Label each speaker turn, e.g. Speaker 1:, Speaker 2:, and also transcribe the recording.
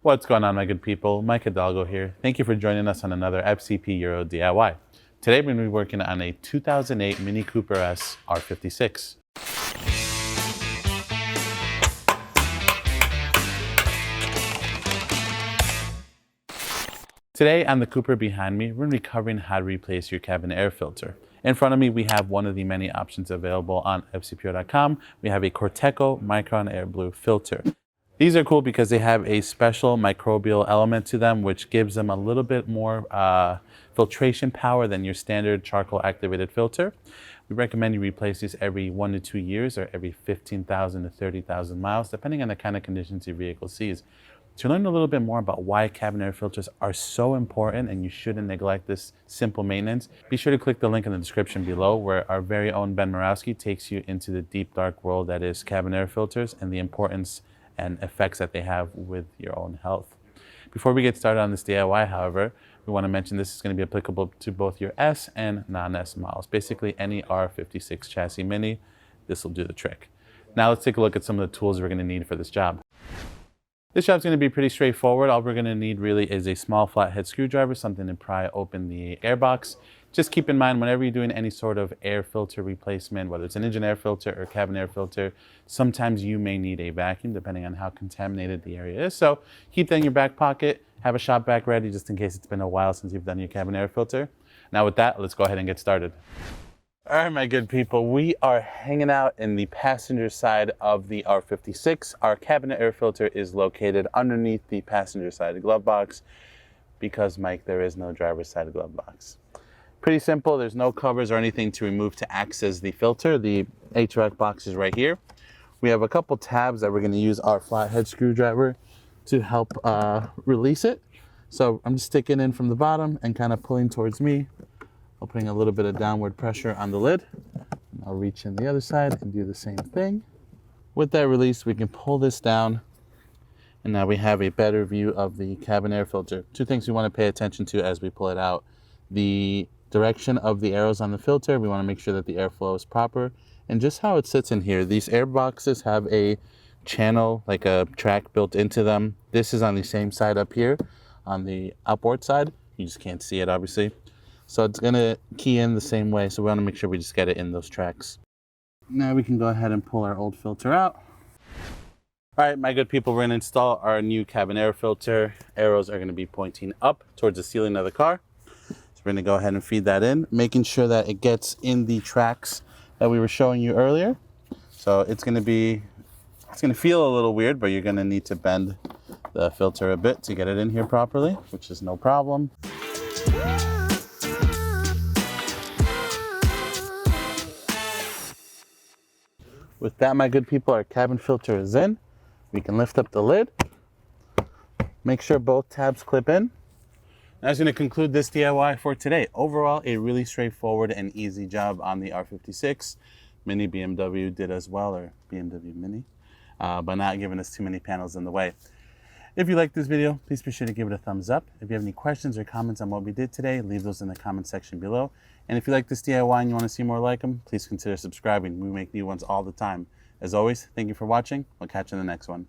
Speaker 1: What's going on, my good people? Mike Hidalgo here. Thank you for joining us on another FCP Euro DIY. Today we're going to be working on a 2008 Mini Cooper S R56. Today on the Cooper behind me, we're going to be covering how to replace your cabin air filter. In front of me, we have one of the many options available on fcpo.com. We have a Corteco Micron Air Blue filter. These are cool because they have a special microbial element to them, which gives them a little bit more filtration power than your standard charcoal activated filter. We recommend you replace these every 1 to 2 years or every 15,000 to 30,000 miles, depending on the kind of conditions your vehicle sees. To learn a little bit more about why cabin air filters are so important and you shouldn't neglect this simple maintenance, be sure to click the link in the description below where our very own Ben Morawski takes you into the deep dark world that is cabin air filters and the importance and effects that they have with your own health. Before we get started on this DIY, however, we want to mention this is going to be applicable to both your S and non-S models. Basically, any R56 chassis Mini, this will do the trick. Now let's take a look at some of the tools we're going to need for this job. This job's going to be pretty straightforward. All we're going to need really is a small flathead screwdriver, something to pry open the air box. Just keep in mind, whenever you're doing any sort of air filter replacement, whether it's an engine air filter or cabin air filter, sometimes you may need a vacuum depending on how contaminated the area is. So keep that in your back pocket, have a shop vac ready just in case it's been a while since you've done your cabin air filter. Now with that, let's go ahead and get started. All right, my good people, we are hanging out in the passenger side of the R56. Our cabin air filter is located underneath the passenger side glove box because, Mike, there is no driver's side glove box. Pretty simple. There's no covers or anything to remove to access the filter. The HVAC box is right here. We have a couple tabs that we're going to use our flathead screwdriver to help release it. So I'm just sticking in from the bottom and kind of pulling towards me. I'm putting a little bit of downward pressure on the lid. I'll reach in the other side and do the same thing. With that release, we can pull this down. And now we have a better view of the cabin air filter. Two things we want to pay attention to as we pull it out. The direction of the arrows on the filter. We want to make sure that the airflow is proper. And just how it sits in here. These air boxes have a channel, like a track built into them. This is on the same side up here, on the outboard side. You just can't see it, obviously. So it's going to key in the same way. So we want to make sure we just get it in those tracks. Now we can go ahead and pull our old filter out. All right, my good people, we're going to install our new cabin air filter. Arrows are going to be pointing up towards the ceiling of the car. We're going to go ahead and feed that in, making sure that it gets in the tracks that we were showing you earlier. So it's going to feel a little weird, but you're going to need to bend the filter a bit to get it in here properly, which is no problem. With that, my good people, our cabin filter is in. We can lift up the lid, make sure both tabs clip in. That's going to conclude this DIY for today. Overall, a really straightforward and easy job on the R56. Mini BMW did as well, or BMW Mini, by not giving us too many panels in the way. If you liked this video, please be sure to give it a thumbs up. If you have any questions or comments on what we did today, leave those in the comment section below. And if you like this DIY and you want to see more like them, please consider subscribing. We make new ones all the time. As always, thank you for watching. We'll catch you in the next one.